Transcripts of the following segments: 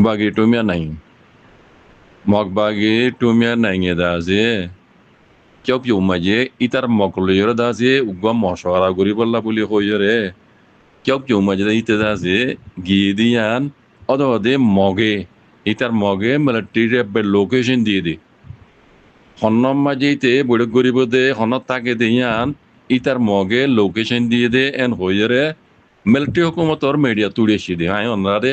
bagi tumia nai mok bagi tumia nai ngeda je chop yu maje itar mok leyro da je ugwa mosora guri bolla buli hoyore chop yu maje da ite da je gidian odo de moge itar moge military be location দিয়ে de হন্নম মাঝেতে বড় গরিব দে হনত তাকে দিয়ান ইতার মগে location দিয়ে দে N হইরে military হুকুমতর media তুড়েছি দে high ওনারে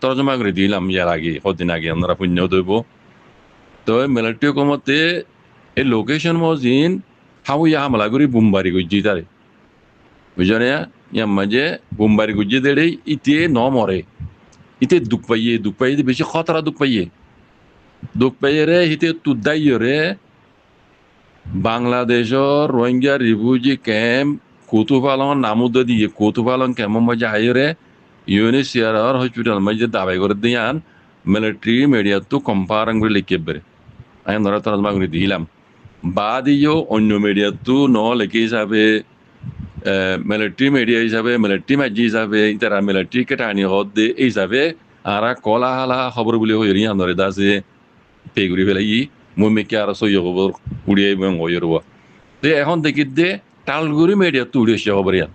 তর্জমা করে দিলাম ইয়ার আগে কদিন আগে ওনারা পুণ্য দেব তো মিলিটারি হুকুমতে এই লোকেশন মজিন হাউ ইয়া হামলা করি বুমবারি গুজি তারে বুঝনে ইয়া মাঝে বুমবারি গুজি দেড়ে ইতে ন মরে ইতে দুঃখ পাইয়ে বেশি খতরা দুঃখ পাইয়ে রে হিতে তুদাইয়ে রে বাংলাদেশের রোহিঙ্গা রিফিউজি ক্যাম্প কুতুপালন নামুদ দিয়ে কুতুপালন ক্যাম্প মাঝে আইরে ইউনিসিয়ার হসপিটাল মাঝে দাবাই করে দিয়ান মিলিটারি মিডিয়া তো কম্পারাং করে লিখে বেড়ে আমি ধরা তরজমা করে দিলাম বা দিয়েও অন্য মিডিয়া তো ন লেখে হিসাবে মিলিটারি মিডিয়া হিসাবে মিলিটারি মাঝি হিসাবে তারা মিলিটারি কেটানি হদ দে এই হিসাবে আর কলা হালা খবর বলে হয়ে রিয়া ধরে দাসে পে করে ফেলাই মুমিকে আর সই খবর উড়িয়ে এবং হয়ে রোয়া তো এখন দেখি দে তালগুড়ি মিডিয়া তুড়েছি খবর ইয়ান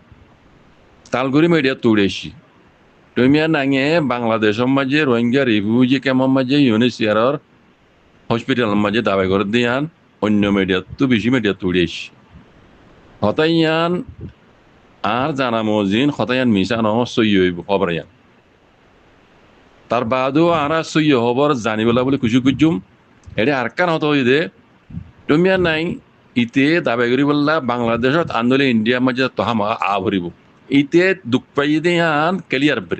তালগুড়ি মিডিয়া তুড়েছি তুমি নাঙে বাংলাদেশের মাঝে রোহিঙ্গা রিফিউজি ক্যাম্পের মাঝে ইউনিসিয়ার হসপিটালের মাঝে দাবাই করে দিয়ান অন্য মিডিয়া তো বেশি মিডিয়া তুড়েছি হতাইয়ান আর জানা মজিন হতাইয়ান মিশা নহ সই হইব খবর ইয়ান তার বাদও আর সই খবর জানিবলা বলে খুশি খুঁজুম এটা আর কান হতো দে তুমি নাই ইতে দাবাই করি বললা বাংলাদেশত আন্দোলন ইন্ডিয়ার মাঝে তহামা আভরিব ইতে দুঃখ পাই দিয়ান ক্লিয়ার বের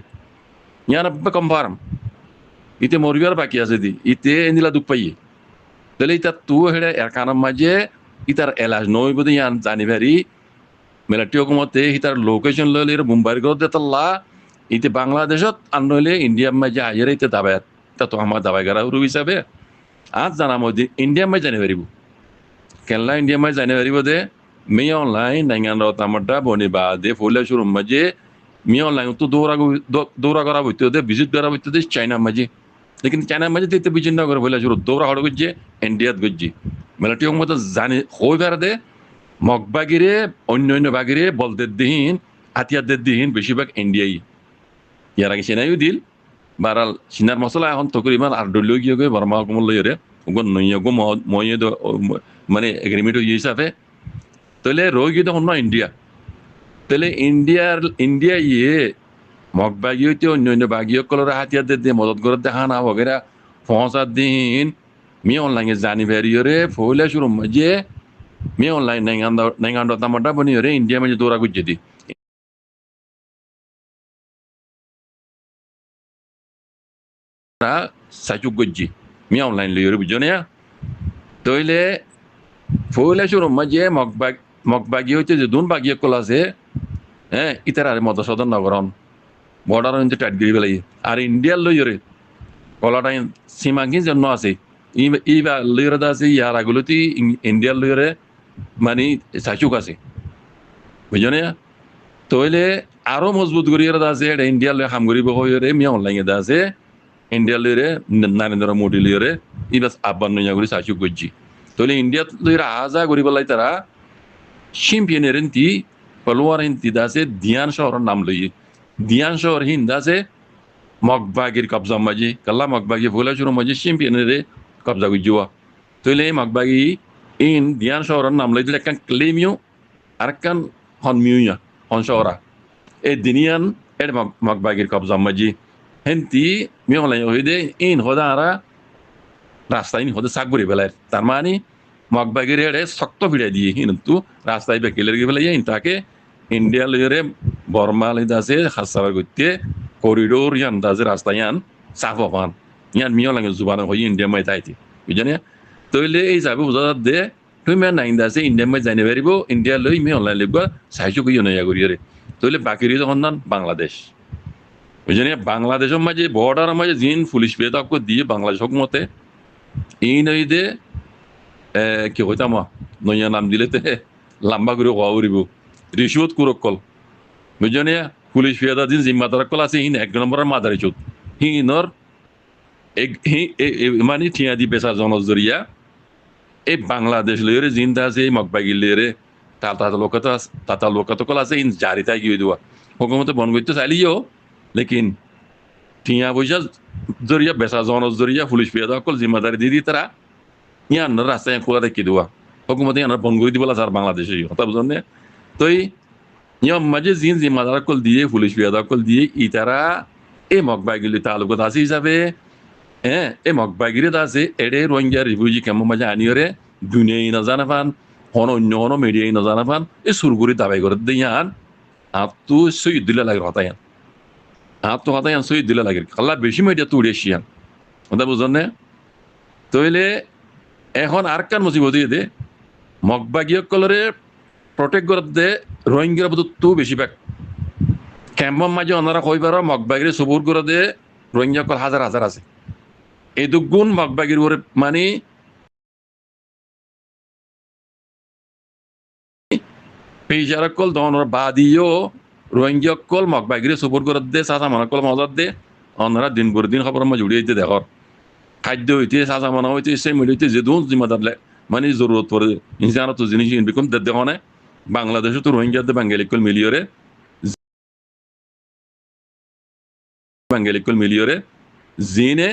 ইয়ান কনফার্ম ইতে মরিবার বাকি আছে দি ইতে এনিলা দুঃখ পাইয়ে তাহলে ইতা তু হেড়ে এর কানের মাঝে ইতার এলাজ নই বোধ ইয়ান জানিবারি মিলিটারি হুকুমতে ইতার লোকেশন লইলে মুম্বাই করে দেতল্লা ইতে বাংলাদেশত আন্দোলন ইন্ডিয়ার মাঝে আইরে ইতে দাবাই তা তো আমার দাবাই করা শুরু হিসাবে আজ জানা মধ্যে ইন্ডিয়ার মাঝে জানি পারিব কেনলা ইন্ডিয়ার মাঝে জানি পারিব দে মি অনলাইন নাইগান তামাটা বনি বা দে ফুলে শুরু মাঝে মি অনলাইন তো দৌড়া করা হইতে দে ভিজিট করা হইতে দে চাইনার মাঝে লেকিন চাইনার মাঝে তো বিচিন না করে ফুলে শুরু দৌড়া হড় গুজছে ইন্ডিয়াত গুজছি মিলিটারি হুকুমত জানি হই পারে দে মগবাগিরে অন্য বাগিরে বলদের দিহীন হাতিয়ারদের দিহীন বেশিরভাগ ইন্ডিয়াই ইয়ার আগে সেনাইও দিল বারাল সিনার মশলা এখন তকরিবান আর ডলিও গিয়ে গিয়ে বর্মা হুকুমত লইরে নইয়াগো ময়ে মানে এগ্রিমেন্ট হিসাবে তাহলে রোগী তখন না ইন্ডিয়া তাহলে ইন্ডিয়া ইয়ে মগবাগি হইতে অন্য বাগিও কলর হাতিয়ারদের দিয়ে মদত করে দেখা না বগেরা পৌঁছার দিন মি অনলাইনে জানি বেরিয়ে ফলে শুরু মাঝে মি অনলাইন নাইগান তামাটা বনিয়ে ইন্ডিয়া মাঝে দৌড়া গুজে দি সাচুক গজ্জি মি অনলাইন লইরে বুঝনে তইলে ফলে শুরু মাঝে মগবাগি হইতে যে দুন বাগিয়ে কল আছে হ্যাঁ ইতার আর মত সদন নগরন বর্ডার হইতে টাইট গিয়ে ফেলাই আর ইন্ডিয়ার লইরে কলাটা সীমাঙ্কিন জন্য আছে ইবা লইরে আছে ইয়ার আগুলোতে ইন্ডিয়ার লইরে মানে সাচুক আছে বুঝনে তইলে আরো মজবুত করিয়ে আছে এটা ইন্ডিয়ার লই হাম করিব হইরে মি অনলাইনে আছে ইন্ডিয়া লইরে নরেন্দ্র মোদী লইরে ইবাস আব্বান নইয়া করি সাচুক গজ্জি তাহলে ইন্ডিয়াত লইরে আজা করি বলাই তারা শিম্পিয়নের হিন্দি পলোয়ার হিন্দি দাসে দিয়ান শহরের নাম লইয়ে দিয়ান শহর হিন্দ দাসে মগবাগির কবজা মাঝে কাল্লা মগবাগি ভোলা শুরু মাঝে শিম্পিয়নের কবজা গুজুয়া তাহলে মগবাগি ইন দিয়ান শহরের নাম লই দিলে একখান ক্লেমিও আর একখান হনমিউয়া হন শহরা এই দিনিয়ান এর মগবাগির কবজা মাঝে হেন্তি মিয়লাই হইদে ইন হদারা রাস্তায় ইন হদে সাকবরি বেলায় তার মানে মগবাগির এড়ে শক্ত ভিড়াই দিয়ে কিন্তু রাস্তায় বেকিলের গিয়ে বেলাই ইন তাকে ইন্ডিয়া লইরে বর্মা লইদাসে হাসাবার করতে করিডোর ইয়ান দাসে রাস্তা ইয়ান সাফ পান ইয়ান মিয়লাই জুবান হই ইন্ডিয়া মাই তাইতি বুঝনে তইলে এই যাবে বুঝা দে তুমি নাইন দাসে ইন্ডিয়া মাই জানি পারিব ইন্ডিয়া লই মিয়লাই লিখবা সাহায্য কইও নয়া করিয়ে তইলে বাকিরি তখন বাংলাদেশ বুঝলি বাংলাদেশের মাঝে বর্ডার মাঝে জিন পুলিশ বেদক দিয়ে বাংলাদেশ হুকুমতে এই নই দে কি হইতাম নইয়া নাম দিলে তে লম্বা করে হওয়া উড়িব রিসুয়ত কুরকল বুঝলি পুলিশ বেদা দিন জিম্মাদার কল আছে হিন এক নম্বরের মাদারি চোদ হিনর মানে ঠিয়া দি বেচা জনজরিয়া এই বাংলাদেশ লইরে জিন্দা আছে এই মগবাগির লইরে তাতা লোকত কল আছে ইন জারিতা গিয়ে দেওয়া হুকুমতে বন করতে চাইলিও লেকিন ঠিয়া পয়সা জরিয়া বেচা জনজরিয়া পুলিশ পেয়ে দেওয়া কল জিম্মাদারি দিয়ে তারা ইয়ান রাস্তায় খোলা রেখে দেওয়া হুকুমতে ইয়ান বন করে দিবলা স্যার বাংলাদেশে কথা বুঝলেন তো নিয়ম মাঝে জিন জিম্মাদার কল দিয়ে পুলিশ পেয়ে দেওয়া কল দিয়ে ইতারা এই মগবাগিলি তালুকত আছে হিসাবে হ্যাঁ এই মগবাগিরি আছে এডে রোহিঙ্গা রিফিউজি কেমন মাঝে আনিয়রে দুনিয়াই না জানা পান অন্য মিডিয়াই না জানা পান এই সুরগুড়ি দাবাই করে দিয়ান আর তো সই দিলে লাগে হতায়ান আর তো হতায়ান সই দিলে লাগে আল্লাহ বেশি মিডিয়া তো উড়িয়েছিয়ান কথা বুঝলেন না তইলে এখন আর কান মুসিবত দে মগবাগীয় কলরে প্রটেক্ট করে দে রোহিঙ্গার বধু তো বেশি ব্যাগ ক্যাম্পর মাঝে ওনারা কইবার মগবাগিরি সবুর করে দে রোহিঙ্গা কল হাজার হাজার আছে এই দুগুণ মগবাগির উপরে মানে পেজারকল দনর বাদিও রোহিঙ্গা মগবাগিরি সবুর করে দে চাচা মানকল মজার দে ওনারা দিন করে দিন খবর মাঝে উড়িয়ে দিতে দেখর খাদ্য হইতে চাচা মানা হইতে সেই মিডিয়াতে যে দুন জিম্মাদার মানে জরুরত পড়ে ইনসান তো জিনিস বিকম দেখনে বাংলাদেশে তো রোহিঙ্গাদের বাঙালিকল মিলিয়রে জিনে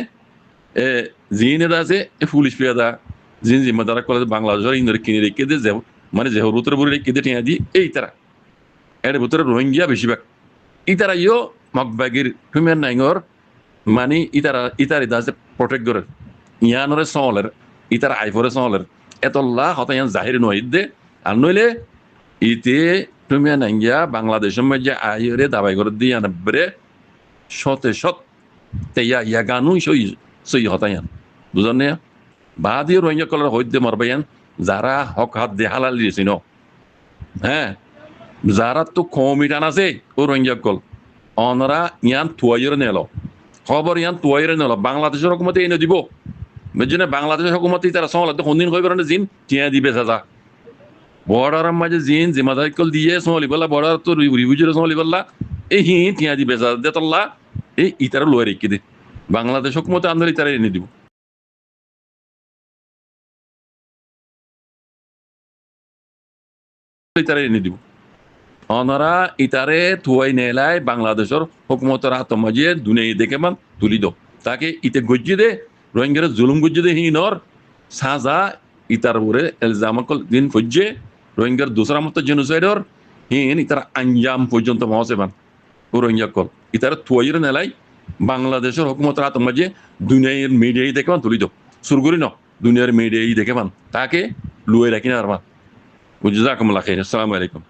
জিনে আছে পুলিশ পেয়াদা জিন জিম্মাদার কলে বাংলাদেশের ইন্দোর কিনে রেখে দে মানে জেহরুতের বুড়ি রেখে দে টিয়া দি এই তারা এর ভিতরে রোহিঙ্গা বেশিরভাগ ইতারা ইও মগবাগির হিউম্যান নাইঙর মানে ইতারা আছে প্রটেক্ট করে ইয়ানরে সলের ইতারা আইফরে সলের এতল্লা হতা ইয়ান জাহির নয় দে আর নইলে ইতে হিউম্যান নাইঙ্গিয়া বাংলাদেশের মধ্যে আইরে দাবাই করে দিয়ে আনবরে শতে শত তেয়া ইয়াগানু সই হতায়ান বুঝলেন না বাদিও রোহিঙ্গা কলার হইতে মারবাইয়ান যারা হক হাত দিয়ে হালাল দিয়েছি ন হ্যাঁ যারা তো কমিটান আছে ও রোহিঙ্গা কল অনরা ইয়ান তুয়াইরে নেল খবর ইয়ান তুয়াইরে নেল বাংলাদেশের হুকুমতে এনে দিব বুঝছেন বাংলাদেশের হুকুমতে তারা সমাল কোনদিন কইবার জিন টিয়া দিবে চাচা বর্ডারের মাঝে জিন জিম্মাদারি কল দিয়ে সমালি বললা বর্ডার তো রিভিউজির সমালি বললা এই টিয়া দিবে চাচা দেতল্লা এই ইতারা লয়ে রেখে দে বাংলাদেশ হুকুমতে আমরা ইতারা এনে দিব ইতারা এনে দিব অনারা ইতারে থুয়াই নেলাই বাংলাদেশের হুকুমতের হাত মাঝে দুনিয়া দেখে মান তুলি দো তাকে ইতে গজ্জি দে রোহিঙ্গার জুলুম গজ্জি দে হিনর সাজা ইতার উপরে এলজাম দিন ফজ্জে রোহিঙ্গার দোসরা মতো জেনোসাইডর হিন ইতার আঞ্জাম পর্যন্ত মহসে বান ও রোহিঙ্গা কল ইতারা থুয়াইরে নেলাই বাংলাদেশের হুকুমতের হাত মাঝে দুনিয়ার মিডিয়াই দেখে মান তুলি দো সুরগুরি ন দুনিয়ার মিডিয়াই দেখে মান তাকে লুয়ে রাখি না আর মান জাজাকুমুল্লাহ খাইর আসসালামু আলাইকুম